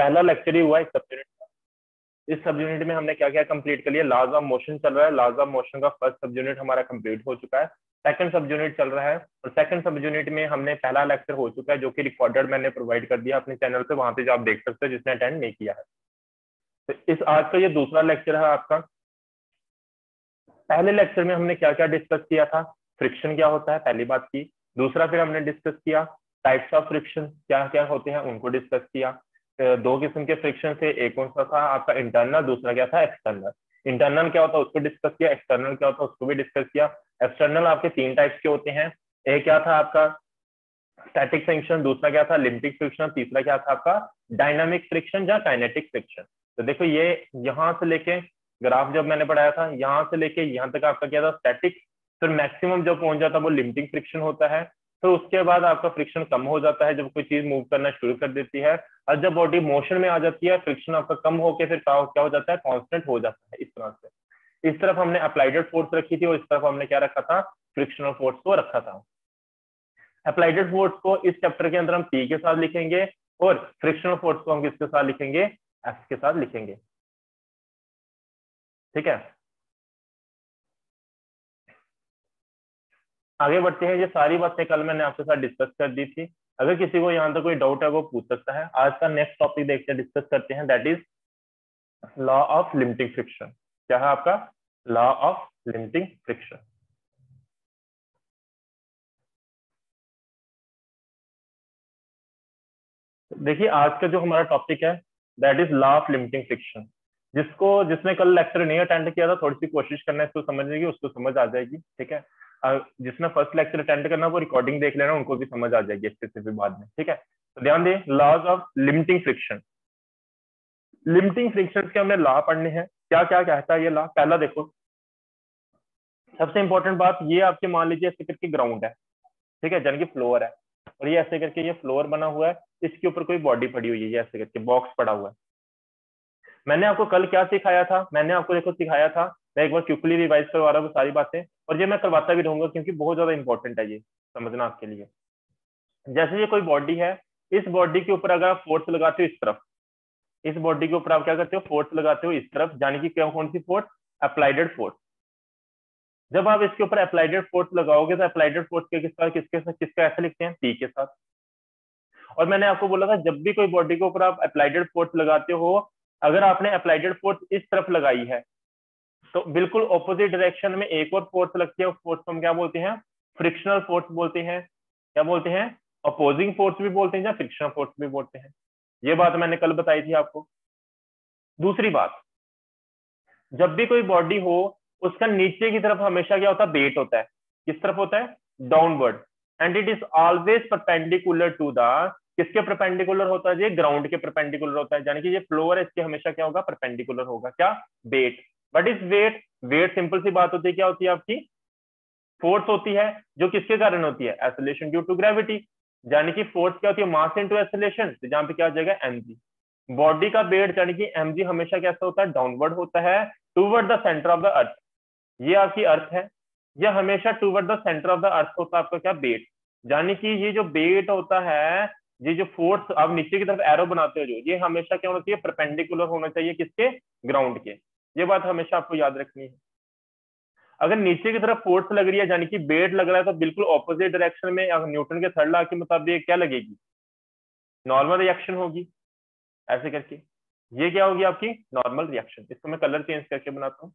पहला लेक्चर ही हुआ है सब यूनिट। इस सब यूनिट में हमने क्या क्या कंप्लीट कर लिया, लॉज ऑफ मोशन चल रहा है, लॉज ऑफ मोशन का फर्स्ट सब यूनिट हमारा कंप्लीट हो चुका है, सेकंड सब यूनिट चल रहा है, और सेकंड सब यूनिट में हमने पहला लेक्चर हो चुका है जो कि रिकॉर्डेड मैंने प्रोवाइड कर दिया अपने चैनल पे, वहां पे जो आप देख सकते हो जिसने अटेंड नहीं किया है। तो इस आज का ये दूसरा लेक्चर है आपका। पहले लेक्चर में हमने क्या क्या डिस्कस किया था, फ्रिक्शन क्या होता है पहली बात की, दूसरा फिर हमने डिस्कस किया टाइप्स ऑफ फ्रिक्शन क्या क्या होते हैं उनको डिस्कस किया। दो किस्म के फ्रिक्शन से, एक कौन सा था आपका इंटरनल, दूसरा क्या था एक्सटर्नल। इंटरनल क्या होता है उसको डिस्कस किया, एक्सटर्नल क्या होता है उसको भी डिस्कस किया। एक्सटर्नल आपके तीन टाइप्स के होते हैं, एक क्या था आपका स्टैटिक फ्रिक्शन, दूसरा क्या था लिम्पिक फ्रिक्शन, तीसरा क्या था आपका डायनामिक फ्रिक्शन या काइनेटिक फ्रिक्शन। तो देखो ये यहाँ से लेके ग्राफ जब मैंने पढ़ाया था यहाँ से लेके यहाँ तक आपका क्या था स्टैटिक, फिर मैक्सिमम जब पहुंच जाता है वो लिमिटिंग फ्रिक्शन होता है, फिर उसके बाद आपका फ्रिक्शन कम हो जाता है जब कोई चीज मूव करना शुरू कर देती है, और जब बॉडी मोशन में आ जाती है फ्रिक्शन आपका कम होकर फिर क्या हो जाता है कांस्टेंट हो जाता है। इस तरह से इस तरफ हमने अप्लाइडेड फोर्स रखी थी और इस तरफ हमने क्या रखा था फ्रिक्शनल फोर्स को रखा था। अप्लाइडेड फोर्स को इस चैप्टर के अंदर हम P के साथ लिखेंगे और फ्रिक्शनल फोर्स को हम किसके साथ लिखेंगे, F के साथ लिखेंगे। ठीक है, आगे बढ़ते हैं। ये सारी बातें कल मैंने आपके साथ डिस्कस कर दी थी, अगर किसी को यहाँ तक कोई डाउट है वो पूछ सकता है। आज का नेक्स्ट टॉपिक देखते हैं, डिस्कस करते हैं, that is law of limiting friction. क्या है आपका लॉ ऑफ लिमिटिंग फ्रिक्शन। देखिए आज का जो हमारा टॉपिक है that is law of limiting friction. जिसने कल लेक्चर नहीं अटेंड किया था थोड़ी सी कोशिश करना इसको समझने की, उसको समझ आ जाएगी। ठीक है, जिसने फर्स्ट लेक्चर अटेंड करना वो रिकॉर्डिंग देख लेना, उनको भी समझ आ जाएगी अच्छे से फिर बाद में। ठीक है, तो ध्यान दें laws of limiting friction. Limiting friction के हमने लॉ पढ़ने हैं, क्या क्या कहता है ये लॉ। पहला देखो, सबसे इंपॉर्टेंट बात ये आपके मान लीजिए ऐसे करके ग्राउंड है, ठीक है, यानी कि फ्लोर है, और ये ऐसे करके ये फ्लोर बना हुआ है, इसके ऊपर कोई बॉडी पड़ी हुई है, ये ऐसे करके बॉक्स पड़ा हुआ है। मैंने आपको कल क्या सिखाया था, मैंने आपको देखो सिखाया था, मैं एक बार क्विकली रिवाइज करवा रहा हूँ सारी बातें, और ये मैं करवाता भी रहूंगा क्योंकि बहुत ज्यादा इंपॉर्टेंट है ये समझना आपके लिए। जैसे ये कोई बॉडी है, इस बॉडी के ऊपर अगर आप फोर्स लगाते हो इस तरफ, इस बॉडी के ऊपर आप क्या करते हो फोर्स लगाते हो इस तरफ, यानी कि क्या कौन सी फोर्स, अप्लाइडेड फोर्स। जब आप इसके ऊपर अप्लाइडेड फोर्स लगाओगे तो अप्लाइडेड फोर्स के किसका ऐसे लिखते हैं P के साथ। और मैंने आपको बोला था जब भी कोई बॉडी के ऊपर आप अप्लाइडेड फोर्स लगाते हो, अगर आपने अप्लाइडेड फोर्स इस तरफ लगाई है तो बिल्कुल ऑपोजिट डायरेक्शन में एक और फोर्स लगती है, उस फोर्स को हम क्या बोलते हैं फ्रिक्शनल फोर्स बोलते हैं। क्या बोलते हैं, अपोजिंग फोर्स भी बोलते हैं या फ्रिक्शनल फोर्स भी बोलते हैं। ये बात मैंने कल बताई थी आपको। दूसरी बात, जब भी कोई बॉडी हो उसका नीचे की तरफ हमेशा क्या होता है वेट होता है, किस तरफ होता है downward, and it is always perpendicular to the, किसके परपेंडिकुलर होता है, ये ग्राउंड के परपेंडिकुलर होता है, यानी कि ये फ्लोर है इसके हमेशा क्या होगा परपेंडिकुलर होगा, क्या weight. But is weight, weight simple सी बात होती है, क्या होती है आपकी फोर्स होती है, जो किसके कारण होती है एक्सेलरेशन ड्यू टू ग्रेविटी, यानी कि फोर्स क्या होती है मास इनटू एक्सेलरेशन, तो जहां पे क्या हो जाएगा mg। बॉडी का वेट यानी कि mg हमेशा कैसा होता है डाउनवर्ड होता है toward the centre of the earth. ये आपकी अर्थ है, यह हमेशा toward the centre of the earth होता है आपका क्या वेट, यानी कि ये जो वेट होता है, ये जो फोर्स आप नीचे की तरफ एरो बनाते हो जो, ये हमेशा क्या होना चाहिए परपेंडिकुलर होना चाहिए किसके, ग्राउंड के। ये बात हमेशा आपको याद रखनी है। अगर नीचे की तरफ फोर्स लग रही है यानी कि वेट लग रहा है तो बिल्कुल ऑपोजिट डायरेक्शन में न्यूटन के थर्ड लॉ के मुताबिक क्या लगेगी, नॉर्मल रिएक्शन होगी ऐसे करके। ये क्या होगी आपकी नॉर्मल रिएक्शन, इसको मैं कलर चेंज करके बनाता हूँ,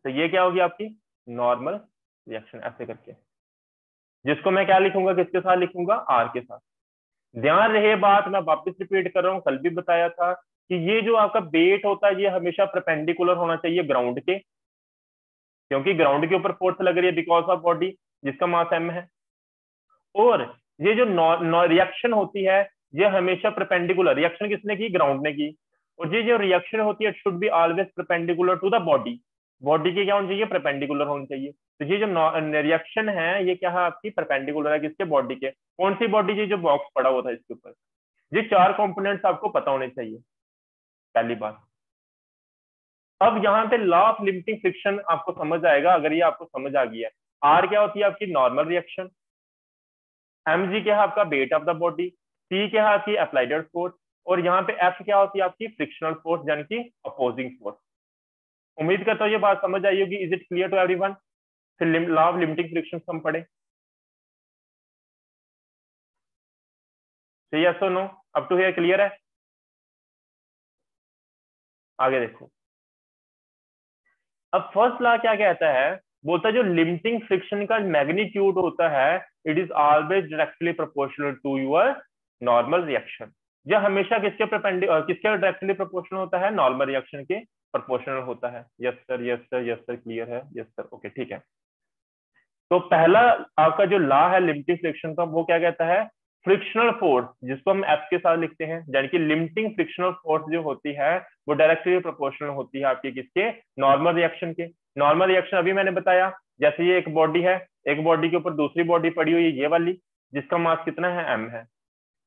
तो ये क्या होगी आपकी नॉर्मल रिएक्शन ऐसे करके, जिसको मैं क्या लिखूंगा किसके साथ लिखूंगा आर के साथ। ध्यान रहे बात, मैं वापस रिपीट कर रहा हूँ, कल भी बताया था कि ये जो आपका वेट होता है ये हमेशा परपेंडिकुलर होना चाहिए ग्राउंड के, क्योंकि ग्राउंड के ऊपर फोर्स लग रही है बिकॉज ऑफ बॉडी जिसका मास m है। और ये जो रिएक्शन होती है ये हमेशा परपेंडिकुलर, रिएक्शन किसने की ग्राउंड ने की, और ये जो रिएक्शन होती है should be always perpendicular to the body, body के क्या होनी चाहिए परपेंडिकुलर होनी चाहिए। तो ये जो रिएक्शन है ये क्या है आपकी परपेंडिकुलर है किसके बॉडी के, कौन सी बॉडी, ये जो बॉक्स पड़ा हुआ था इसके ऊपर। ये चार कंपोनेंट्स आपको पता होने चाहिए पहली बात। अब यहाँ पे लॉ ऑफ लिमिटिंग फ्रिक्शन आपको समझ आएगा अगर ये आपको समझ आ गया है। आर क्या होती है आपकी नॉर्मल रिएक्शन, mg क्या है आपका weight of the body, c क्या है आपकी अप्लाइडेड फोर्स, और यहाँ पे एफ क्या होती है आपकी फ्रिक्शनल फोर्स यानी कि अपोजिंग फोर्स। उम्मीद करता हूँ ये बात समझ आई होगी। Is it clear to everyone? फिर लॉ ऑफ लिमिटिंग फ्रिक्शन हम पढ़े, यस और no? Up to here clear है? आगे देखो, अब फर्स्ट लॉ क्या कहता है, बोलता है जो लिमिटिंग फ्रिक्शन का मैग्नीट्यूड होता है it is always directly proportional to your normal reaction. यह हमेशा किसके किसके डायरेक्टली प्रोपोर्शनल होता है? नॉर्मल रिएक्शन के प्रोपोर्शनल होता है। Yes sir, yes sir, yes sir, clear है? यस सर, ओके ठीक है। तो पहला आपका जो लॉ है लिमिटिंग फ्रिक्शन का, वो क्या कहता है? फ्रिक्शनल फोर्स, जिसको हम एफ के साथ लिखते हैं, यानी कि लिमिटिंग फ्रिक्शनल फोर्स जो होती है वो डायरेक्टली प्रोपोर्शनल होती है आपके किसके? नॉर्मल रिएक्शन के। नॉर्मल रिएक्शन अभी मैंने बताया, जैसे ये एक बॉडी है, एक बॉडी के ऊपर दूसरी बॉडी पड़ी हुई है ये वाली, जिसका मास कितना है? एम है।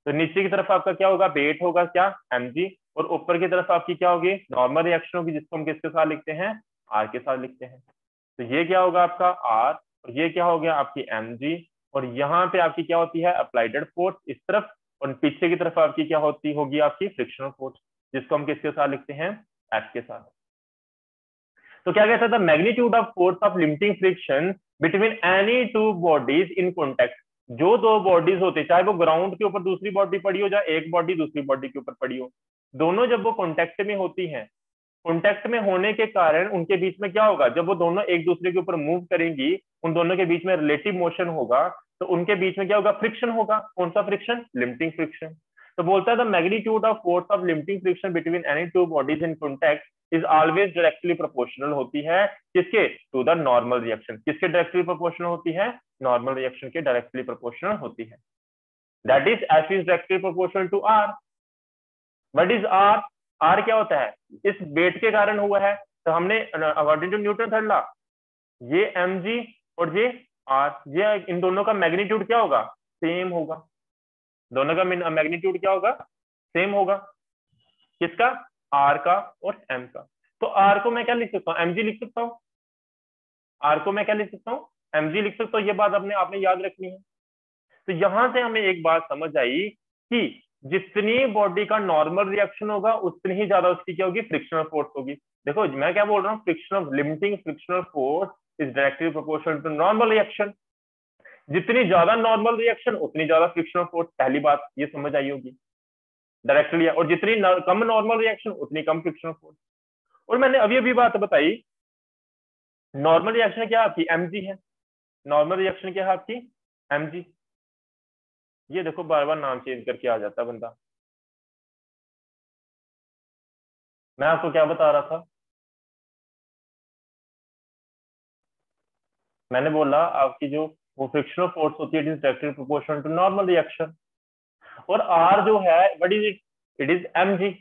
तो नीचे की तरफ आपका क्या होगा? वेट होगा क्या? M G. और ऊपर की तरफ आपकी क्या होगी? नॉर्मल रिएक्शन होगी, जिसको हम किसके साथ लिखते हैं? आर के साथ लिखते हैं। तो ये क्या होगा आपका? आर, और ये क्या हो गया? आपकी एम जी। और यहाँ पे आपकी क्या होती है? अप्लाइडेड फोर्स इस तरफ, और पीछे की तरफ आपकी क्या होती होगी? आपकी फ्रिक्शनल फोर्स, जिसको हम किसके साथ लिखते हैं? एफ के साथ। तो क्या कहता था? Magnitude of force of limiting friction between any two bodies in contact. जो दो बॉडीज होते, चाहे वो ग्राउंड के ऊपर दूसरी बॉडी पड़ी हो, चाहे एक बॉडी दूसरी बॉडी के ऊपर पड़ी हो, दोनों जब वो कॉन्टेक्ट में होती हैं, कॉन्टेक्ट में होने के कारण उनके बीच में क्या होगा? जब वो दोनों एक दूसरे के ऊपर मूव करेंगी, उन दोनों के बीच में रिलेटिव मोशन होगा, तो उनके बीच में क्या होगा? फ्रिक्शन होगा। कौन सा फ्रिक्शन? Limiting friction. तो बोलता है the magnitude of force of limiting friction between any two bodies in contact is always directly proportional होती है किसके? To the normal reaction. किसके डायरेक्टली प्रोपोर्शनल होती है? नॉर्मल रिएक्शन के डायरेक्टली प्रोपोर्शनल होती है। That is F is directly proportional to R. What is R? R क्या होता है? इस वेट के कारण हुआ है, तो हमने according to Newton third law, ये एम जी और ये आर, ये इन दोनों का मैग्नीट्यूड क्या होगा? सेम होगा। दोनों का मैग्नीट्यूड क्या होगा? सेम होगा। किसका? आर का और एम का। तो आर को मैं क्या लिख सकता हूँ? एम जी लिख सकता हूँ। आर को मैं क्या लिख सकता हूँ? एम जी लिख सकता हूँ। ये बात आपने याद रखनी है। तो यहां से हमें एक बात समझ आई कि जितनी बॉडी का नॉर्मल रिएक्शन होगा उतनी ही ज्यादा उसकी क्या होगी? फ्रिक्शनल फोर्स होगी। देखो मैं क्या बोल रहा हूँ, frictional limiting frictional force is directly proportional to normal reaction. जितनी ज्यादा नॉर्मल रिएक्शन उतनी ज्यादा फ्रिक्शनल फोर्स, पहली बात ये समझ आई होगी डायरेक्टली। और जितनी कम नॉर्मल रिएक्शन उतनी कम फ्रिक्शनल फोर्स। और मैंने अभी अभी बात बताई, नॉर्मल रिएक्शन क्या आपकी? एम जी है। नॉर्मल रिएक्शन क्या है आपकी? M G. ये देखो बार बार नाम चेंज करके आ जाता है बंदा। मैं आपको क्या बता रहा था? मैंने बोला आपकी जो वो फ्रिक्शनल फोर्स होती है it is directly proportional to normal reaction. और आर जो है what is it? It is M G.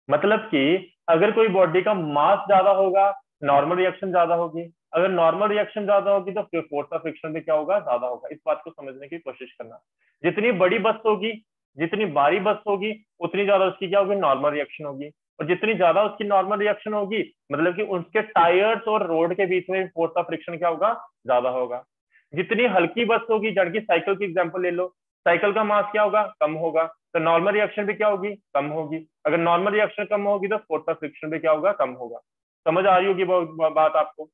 मतलब कि अगर कोई बॉडी का मास ज्यादा होगा, नॉर्मल रिएक्शन ज्यादा होगी। अगर नॉर्मल रिएक्शन ज्यादा होगी तो फिर फोर्स ऑफ फ्रिक्शन भी क्या होगा? ज्यादा होगा। इस बात को समझने की कोशिश करना। जितनी बड़ी बस होगी, जितनी भारी बस होगी, उतनी ज्यादा उसकी क्या होगी? नॉर्मल रिएक्शन होगी। और जितनी ज्यादा उसकी नॉर्मल रिएक्शन होगी, मतलब कि उसके टायर्स और रोड के बीच में फोर्स ऑफ फ्रिक्शन क्या होगा? ज्यादा होगा। जितनी हल्की बस होगी, जड़ की साइकिल की एग्जाम्पल ले लो, साइकिल का मास क्या होगा? कम होगा। तो नॉर्मल रिएक्शन भी क्या होगी? कम होगी। अगर नॉर्मल रिएक्शन कम होगी तो फोर्स ऑफ फ्रिक्शन भी क्या होगा? कम होगा। समझ आ रही होगी बात आपको?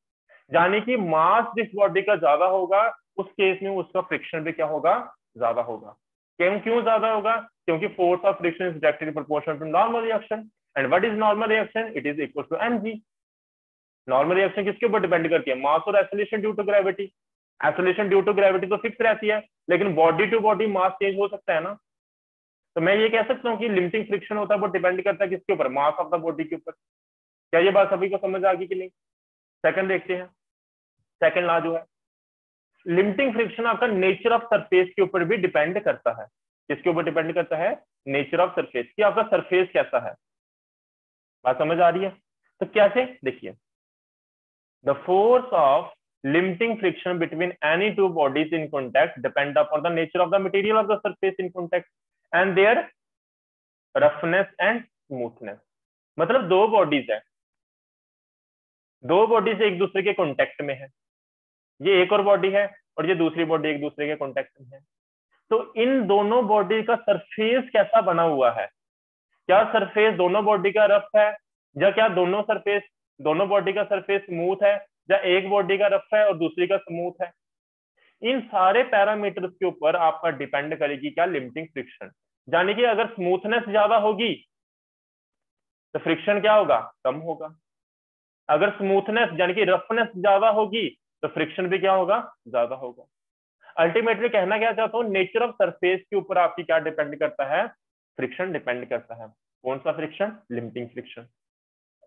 यानी कि मास जिस बॉडी का ज्यादा होगा उस केस में उसका फ्रिक्शन भी क्या होगा? ज्यादा होगा। क्यों ज्यादा होगा? क्योंकि force of friction is directly proportional to normal reaction. And what is normal reaction? It is equal to M G. Normal reaction किसके ऊपर डिपेंड करती है? मास और acceleration due to gravity. Acceleration due to gravity तो fix रहती है, लेकिन body to body mass change हो सकता है ना। तो मैं ये कह सकता हूँ कि लिमिटिंग फ्रिक्शन होता है वो डिपेंड करता है किसके ऊपर? मास ऑफ द बॉडी के ऊपर। क्या ये बात सभी को समझ आ गई कि नहीं? सेकंड देखते हैं। सेकंड लॉ जो है, लिमिटिंग फ्रिक्शन आपका नेचर ऑफ सरफेस के ऊपर भी डिपेंड करता है। किसके ऊपर डिपेंड करता है? नेचर ऑफ सरफेस, कि आपका सरफेस कैसा है। बात समझ आ रही है? तो कैसे? देखिए, the force of limiting friction between any two bodies in contact depend upon the nature of the material of the surface in contact and their roughness and smoothness। मतलब दो बॉडीज है, दो बॉडीज एक दूसरे के कांटेक्ट में है, ये एक और बॉडी है और ये दूसरी बॉडी एक दूसरे के कांटेक्ट में है। तो इन दोनों बॉडी का सरफेस कैसा बना हुआ है, क्या सरफेस दोनों बॉडी का रफ है, या क्या दोनों बॉडी का सरफेस स्मूथ है, या एक बॉडी का रफ है और दूसरी का स्मूथ है। इन सारे पैरामीटर्स के ऊपर आपका डिपेंड करेगी क्या, लिमिटिंग फ्रिक्शन। यानी कि अगर स्मूथनेस ज्यादा होगी तो फ्रिक्शन क्या होगा, कम होगा। अगर स्मूथनेस यानी कि रफनेस ज्यादा होगी तो फ्रिक्शन भी क्या होगा, ज्यादा होगा। अल्टीमेटली कहना क्या चाहता हूँ, नेचर ऑफ सरफेस के ऊपर आपकी क्या डिपेंड करता है, फ्रिक्शन डिपेंड करता है। कौन सा फ्रिक्शन, लिमिटिंग फ्रिक्शन।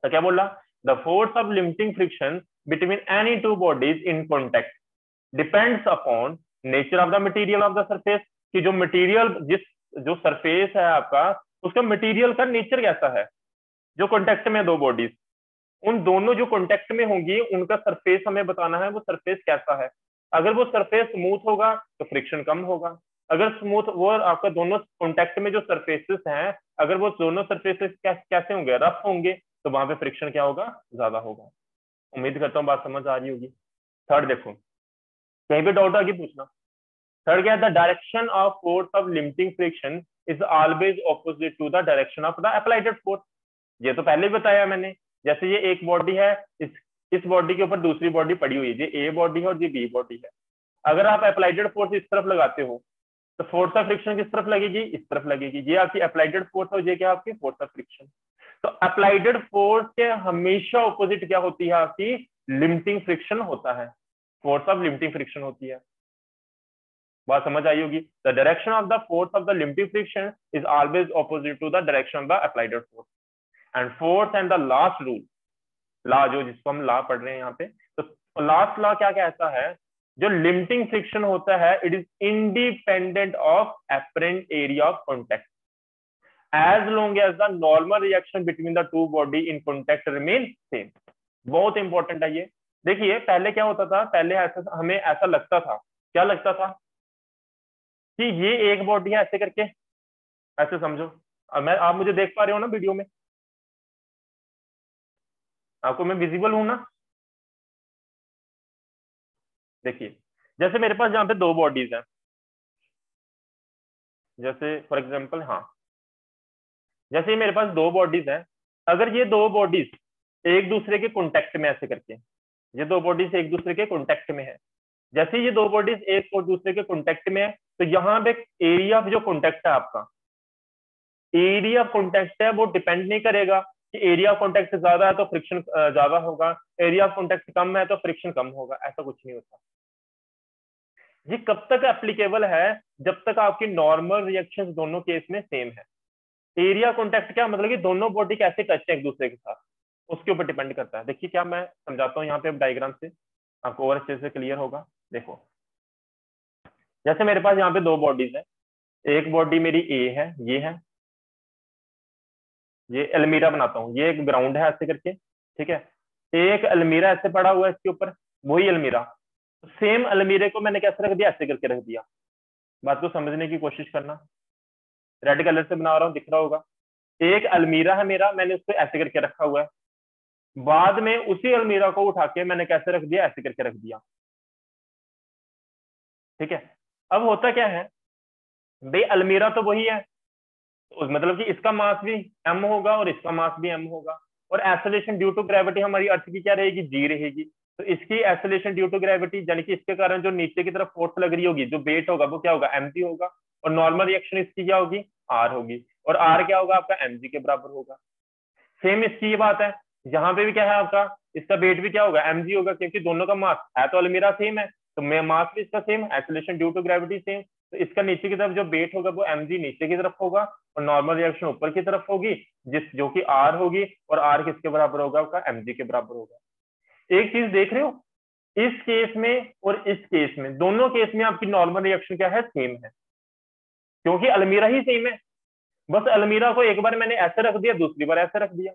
तो क्या बोला, the force of limiting friction between any two bodies in contact depends upon nature of the material of the surface, कि जो मटेरियल जो सरफेस है आपका, उसका मटेरियल का नेचर कैसा है। जो कॉन्टेक्ट में दो बॉडीज, उन दोनों जो कॉन्टेक्ट में होंगी उनका सरफेस हमें बताना है, वो सरफेस कैसा है। अगर वो सरफेस स्मूथ होगा तो फ्रिक्शन कम होगा। अगर स्मूथ वो आपका दोनों कॉन्टेक्ट में जो सरफेसेस हैं, अगर वो दोनों सरफेसेस कैसे होंगे, रफ होंगे, तो वहां पे फ्रिक्शन क्या होगा, ज्यादा होगा। उम्मीद करता हूँ बात समझ आ रही होगी। थर्ड देखो, कहीं भी डाउट आगे पूछना। थर्ड क्या है, the direction of force of limiting friction is always opposite to the direction of the applied force. ये तो पहले ही बताया मैंने। जैसे ये एक बॉडी है, इस बॉडी के ऊपर दूसरी बॉडी पड़ी हुई है, ये ए बॉडी है और ये बी बॉडी है। अगर आप अप्लाइडेड फोर्स इस तरफ लगाते हो तो फोर्स ऑफ फ्रिक्शन किस तरफ लगेगी, इस तरफ लगेगी। ये आपकी अप्लाइडेड फोर्स है, ये क्या आपकी फोर्स ऑफ फ्रिक्शन। तो अप्लाइडेड फोर्स के हमेशा ऑपोजिट क्या होती है, आपकी लिमिटिंग फ्रिक्शन होता है, फोर्स ऑफ लिमिटिंग फ्रिक्शन होती है। बात समझ आई होगी। The direction of the force of the limiting friction is always opposite to the direction of the applied force. And fourth and the last rule, law जो जिसको हम लॉ पढ़ रहे हैं यहाँ पे, तो लास्ट लॉ क्या कहता है, जो लिमिटिंग फ्रिक्शन होता है it is independent of apparent area of contact as long as the normal reaction between the two body in contact remain same. बहुत इंपॉर्टेंट है ये। देखिए पहले क्या होता था, पहले ऐसा हमें ऐसा लगता था, क्या लगता था कि ये एक बॉडी है, ऐसे करके, ऐसे समझो। आप मुझे देख पा रहे हो ना वीडियो में, आपको मैं विजिबल हूं ना। देखिए जैसे मेरे पास यहाँ पे दो बॉडीज हैं, जैसे फॉर एग्जांपल, हाँ, जैसे मेरे पास दो बॉडीज हैं। अगर ये दो बॉडीज एक दूसरे के कॉन्टेक्ट में, ऐसे करके, ये दो बॉडीज एक दूसरे के कॉन्टेक्ट में है, जैसे ये दो बॉडीज एक और दूसरे के कॉन्टेक्ट में है, तो यहाँ पे एरिया ऑफ जो कॉन्टेक्ट है आपका, एरिया ऑफ कॉन्टेक्ट है वो डिपेंड नहीं करेगा कि एरिया ऑफ कॉन्टेक्ट ज्यादा है तो फ्रिक्शन ज्यादा होगा, एरिया ऑफ कॉन्टेक्ट कम है तो फ्रिक्शन कम होगा, ऐसा कुछ नहीं होता। ये कब तक एप्लीकेबल है, जब तक आपकी नॉर्मल रिएक्शंस दोनों केस में सेम है। एरिया कॉन्टेक्ट क्या मतलब कि दोनों बॉडी कैसे टच है एक दूसरे के साथ, उसके ऊपर डिपेंड करता है। देखिए क्या मैं समझाता हूँ यहाँ पे डायग्राम से, आपको और अच्छे से क्लियर होगा। देखो जैसे मेरे पास यहाँ पे दो बॉडीज है, एक बॉडी मेरी ए है, ये अलमीरा बनाता हूँ, ये एक ग्राउंड है ऐसे करके, ठीक है। एक अलमीरा ऐसे पड़ा हुआ है इसके ऊपर, वही अलमीरा, सेम अलमीरे को मैंने कैसे रख दिया, ऐसे करके रख दिया। बात को समझने की कोशिश करना, रेड कलर से बना रहा हूँ, दिख रहा होगा। एक अलमीरा है मेरा, मैंने उसको ऐसे करके रखा हुआ है, बाद में उसी अलमीरा को उठा के मैंने कैसे रख दिया, ऐसे करके रख दिया, ठीक है। अब होता क्या है भाई, अलमीरा तो वही है, तो मतलब कि इसका मास भी m होगा और इसका मास भी m होगा, और एक्सेलरेशन ड्यू टू ग्रेविटी हमारी अर्थ की क्या रहेगी, g रहेगी। तो इसकी एक्सेलरेशन ड्यू टू ग्रेविटी यानी कि इसके कारण जो नीचे की तरफ फोर्स लग रही होगी, जो वेट होगा वो क्या होगा, mg होगा, और नॉर्मल रिएक्शन इसकी क्या होगी, r होगी, और r क्या होगा आपका, mg के बराबर होगा। सेम इसकी ये बात है, यहाँ पे भी क्या है आपका, इसका वेट भी क्या होगा, mg होगा, क्योंकि दोनों का मास है, तो अलमीरा सेम है, तो मास भी इसका same, acceleration due to gravity same, तो इसका नीचे की तरफ जो वेट होगा वो mg नीचे की तरफ होगा, और नॉर्मल रिएक्शन ऊपर की तरफ होगी, जो कि r होगी, और r किसके बराबर होगा आपका, mg के बराबर होगा। एक चीज देख रहे हो, इस केस में और इस केस में, दोनों केस में आपकी नॉर्मल रिएक्शन क्या है, सेम है, क्योंकि अलमीरा ही सेम है। बस अलमीरा को एक बार मैंने ऐसे रख दिया, दूसरी बार ऐसे रख दिया।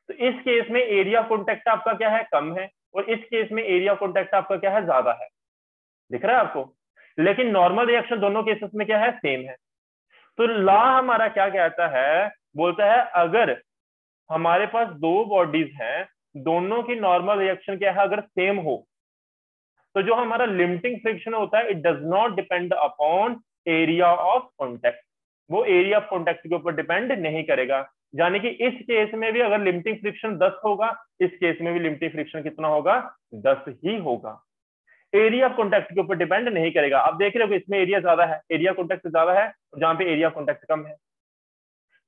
तो इस केस में एरिया कॉन्टेक्ट आपका क्या है, कम है, और इस केस में एरिया कॉन्टेक्ट आपका क्या है, ज्यादा है। दिख रहा है आपको। लेकिन नॉर्मल रिएक्शन दोनों केसेस में क्या है, सेम है। तो लॉ हमारा क्या कहता है, बोलता है अगर हमारे पास दो बॉडीज हैं, दोनों की नॉर्मल रिएक्शन क्या है, अगर सेम हो, तो जो हमारा लिमिटिंग फ्रिक्शन होता है it does not depend upon area of contact, वो एरिया ऑफ कॉन्टेक्ट के ऊपर डिपेंड नहीं करेगा। यानी कि इस केस में भी अगर लिमिटिंग फ्रिक्शन 10 होगा, इस केस में भी लिमिटिंग फ्रिक्शन कितना होगा, 10 ही होगा। एरिया ऑफ कॉन्टेक्ट के ऊपर डिपेंड नहीं करेगा। आप देख रहे हो इसमें एरिया ज्यादा है, एरिया कॉन्टेक्ट ज्यादा है, जहां पे एरिया कॉन्टेक्ट कम है।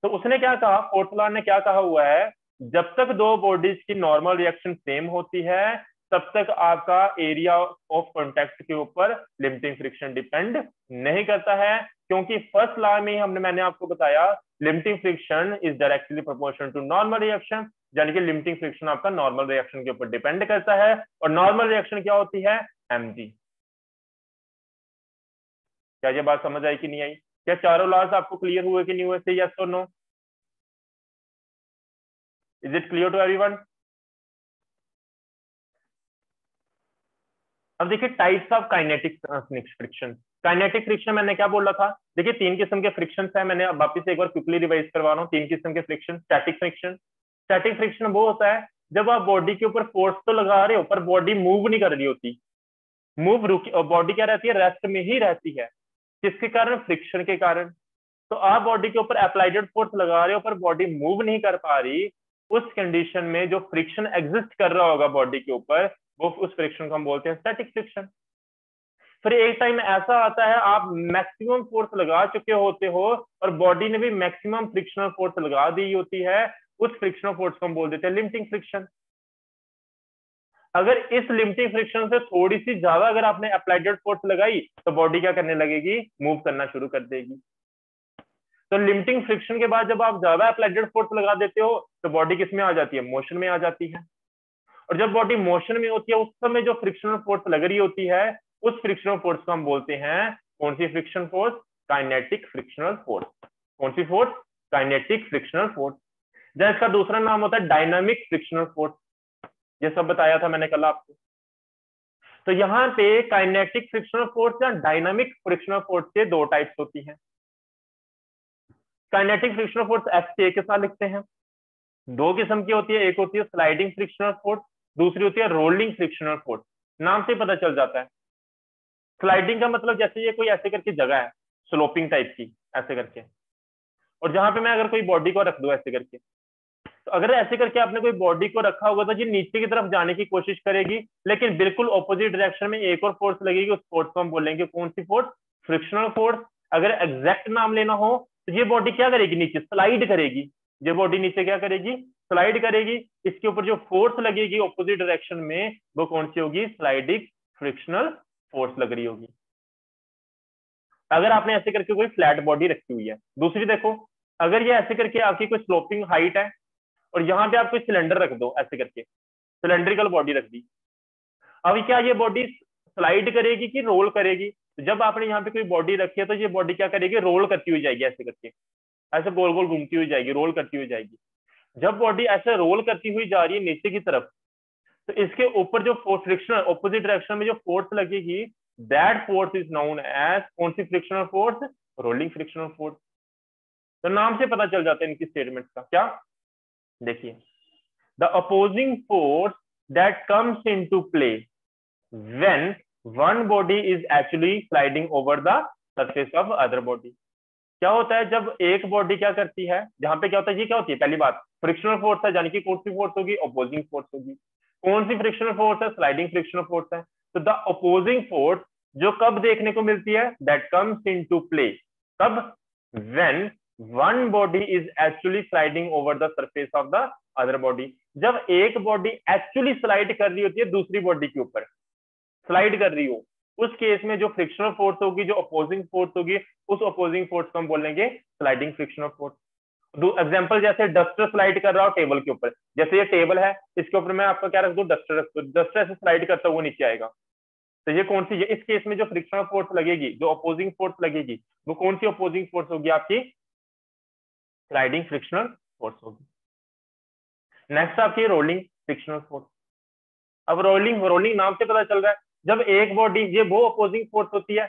तो उसने क्या कहा, फोर्थ लॉ ने क्या कहा हुआ है, जब तक दो बॉडीज की नॉर्मल रिएक्शन सेम होती है तब तक आपका एरिया ऑफ कॉन्टेक्ट के ऊपर लिमिटिंग फ्रिक्शन डिपेंड नहीं करता है, क्योंकि फर्स्ट लॉ में मैंने आपको बताया limiting friction is directly proportional to normal reaction, यानी कि लिमिटिंग फ्रिक्शन आपका नॉर्मल रिएक्शन के ऊपर डिपेंड करता है। और नॉर्मल रिएक्शन क्या होती है, mg। क्या ये बात समझ आई कि नहीं आई? क्या चारों लॉज आपको क्लियर हुए कि नहीं हुए, से यस और no? Is it clear to everyone? अब देखिए types of kinetic friction. Kinetic friction मैंने क्या बोला था, देखिए तीन किस्म के फ्रिक्शन है, मैंने अब वापस एक बार क्विकली रिवाइज करवा रहा हूँ। तीन किस्म के friction, static friction. Static friction वो होता है जब आप बॉडी के ऊपर फोर्स तो लगा रहे हो पर बॉडी मूव नहीं कर रही होती, मूव रुकी, बॉडी क्या रहती है, रेस्ट में ही रहती है। किसके कारण, फ्रिक्शन के कारण। तो आप बॉडी के ऊपर अप्लाइडेड फोर्स लगा रहे हो पर बॉडी मूव नहीं कर पा रही, उस कंडीशन में जो फ्रिक्शन एग्जिस्ट कर रहा होगा बॉडी के ऊपर, वो उस फ्रिक्शन को हम बोलते हैं स्टैटिक फ्रिक्शन। फिर एक टाइम ऐसा आता है आप मैक्सिमम फोर्स लगा चुके होते हो और बॉडी ने भी मैक्सिमम फ्रिक्शनल फोर्स लगा दी होती है, उस फ्रिक्शनल फोर्स को हम बोल देते हैं लिमिटिंग फ्रिक्शन। अगर इस लिमिटिंग फ्रिक्शन से थोड़ी सी ज्यादा अगर आपने अप्लाइडेड फोर्स लगाई तो बॉडी क्या करने लगेगी, मूव करना शुरू कर देगी। तो लिमिटिंग फ्रिक्शन के बाद जब आप ज्यादा अप्लाइडेड फोर्स लगा देते हो तो बॉडी किस में आ जाती है, मोशन में आ जाती है। और जब बॉडी मोशन में होती है उस समय जो फ्रिक्शनल फोर्स लग रही होती है, उस फ्रिक्शनल फोर्स को हम बोलते हैं कौन सी friction force, kinetic frictional force. कौन सी फोर्स, काइनेटिक फ्रिक्शनल फोर्स। जैसे इसका दूसरा नाम होता है डायनामिक फ्रिक्शनल फोर्स, ये सब बताया था मैंने कल आपको। तो यहाँ पे काइनेटिक फ्रिक्शनल फोर्स या डायनामिक फ्रिक्शनल फोर्स के दो टाइप्स होती हैं। काइनेटिक फ्रिक्शनल फोर्स FK के साथ लिखते हैं। दो किस्म की होती है, एक होती है स्लाइडिंग फ्रिक्शनल फोर्स, दूसरी होती है रोलिंग फ्रिक्शनल फोर्स। नाम से पता चल जाता है। स्लाइडिंग का मतलब जैसे ये कोई ऐसे करके जगह है स्लोपिंग टाइप की ऐसे करके, और जहां पे मैं अगर कोई बॉडी को रख दूं ऐसे करके, तो अगर ऐसे करके आपने कोई बॉडी को रखा होगा तो ये नीचे की तरफ जाने की कोशिश करेगी, लेकिन बिल्कुल ऑपोजिट डायरेक्शन में एक और फोर्स लगेगी, उस फोर्स को हम बोलेंगे कौन सी फोर्स, फ्रिक्शनल फोर्स। अगर एग्जैक्ट नाम लेना हो तो ये बॉडी क्या करेगी, नीचे स्लाइड करेगी। ये बॉडी नीचे क्या करेगी, स्लाइड करेगी। इसके ऊपर जो फोर्स लगेगी ऑपोजिट डायरेक्शन में वो कौन सी होगी, स्लाइडिंग फ्रिक्शनल फोर्स लग रही होगी। अगर आपने ऐसे करके कोई फ्लैट बॉडी रखी हुई है, दूसरी देखो, अगर ये ऐसे करके आपकी कोई स्लोपिंग हाइट है और यहाँ पे आप कोई सिलेंडर रख दो ऐसे करके, सिलेंड्रिकल बॉडी रख दी, अब क्या ये बॉडी स्लाइड करेगी कि रोल करेगी? जब आपने यहाँ पे कोई बॉडी रखी है तो ये बॉडी क्या करेगी, रोल करती हुई जाएगी ऐसे करके, ऐसे गोल गोल घूमती हुई जाएगी, रोल करती हुई जाएगी। जब बॉडी ऐसे रोल करती हुई जा रही है नीचे की तरफ, तो इसके ऊपर जो फ्रिक्शनल ऑपोजिट डायरेक्शन में जो फोर्स लगेगी, that force is known as कौन सी frictional force, rolling frictional force. तो नाम से पता चल जाता है इनकी स्टेटमेंट का। क्या, देखिए, the opposing force that comes into play when one body is actually sliding over the surface of other body. क्या होता है जब एक बॉडी क्या करती है, जहां पे क्या होता है, ये क्या होती है, पहली बात फ्रिक्शनल फोर्स है, यानी कि कौन सी फोर्स होगी, अपोजिंग फोर्स होगी। कौन सी फ्रिक्शनल फोर्स है, स्लाइडिंग फ्रिक्शनल फोर्स है। तो द अपोजिंग फोर्स जो कब देखने को मिलती है, दैट कम्स इनटू प्ले, कब, when one body is actually sliding over the surface of the other body. जब एक बॉडी एक्चुअली स्लाइड कर रही होती है दूसरी बॉडी के ऊपर, स्लाइड कर रही हो, उस केस में जो फ्रिक्शनल फोर्स होगी, जो अपोजिंग फोर्स होगी, उस अपोजिंग फोर्स को हम बोलेंगे स्लाइडिंग फ्रिक्शनल फोर्स। एग्जांपल जैसे डस्टर स्लाइड कर रहा हो टेबल के ऊपर, जैसे ये टेबल है, इसके ऊपर मैं आपका क्या रख दूं, डस्टर रख दूं, डस्टर ऐसे स्लाइड करता हुआ नीचे आएगा। तो ये कौन सी, इस केस में जो फ्रिक्शनल फोर्स लगेगी, जो अपोजिंग फोर्स लगेगी, वो कौन सी अपोजिंग फोर्स होगी, आपकी स्लाइडिंग फ्रिक्शनल फोर्स होगी। नेक्स्ट आपकी रोलिंग फ्रिक्शनल फोर्स। अब रोलिंग नाम से पता चल रहा है, जब एक बॉडी, ये वो अपोजिंग फोर्स होती है,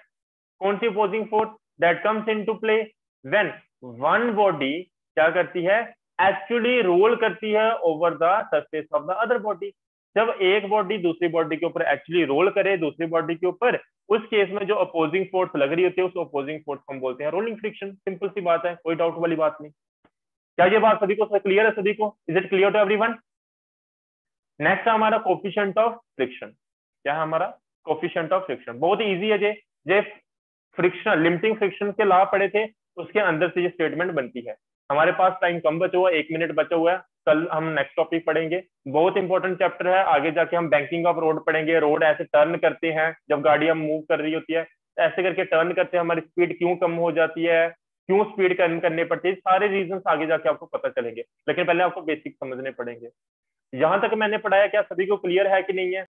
कौन सी opposing force, that comes into play when one body क्या करती है, एक्चुअली रोल करती है over the surface of the other body. जब एक बॉडी दूसरी बॉडी के ऊपर एक्चुअली रोल करे दूसरी बॉडी के ऊपर, उस केस में जो अपोजिंग फोर्स लग रही होती है उस अपोजिंग फोर्स को हम बोलते हैं रोलिंग फ्रिक्शन। सिंपल सी बात है, कोई डाउट वाली बात नहीं। क्या ये बात सभी को क्लियर है? सभी को is it clear to everyone? Next है हमारा कोफिशिएंट ऑफ फ्रिक्शन। क्या है हमारा कोफिशिएंट ऑफ फ्रिक्शन? बहुत ही इजी है जे फ्रिक्शन लिमिटिंग फ्रिक्शन के लॉ पढ़े थे उसके अंदर से ये स्टेटमेंट बनती है। हमारे पास टाइम कम बचा हुआ है, 1 मिनट बचा हुआ है। कल हम नेक्स्ट टॉपिक पढ़ेंगे, बहुत इंपॉर्टेंट चैप्टर है। आगे जाके हम बैंकिंग ऑफ रोड पढ़ेंगे। रोड ऐसे टर्न करते हैं जब गाड़ी हम मूव कर रही होती है, ऐसे करके टर्न करते हैं, हमारी स्पीड क्यों कम हो जाती है, क्यों स्पीड कम करनी पड़ती है, सारे रीजंस आगे जाके आपको पता चलेंगे। लेकिन पहले आपको बेसिक समझने पड़ेंगे। यहां तक मैंने पढ़ाया, क्या सभी को क्लियर है कि नहीं है?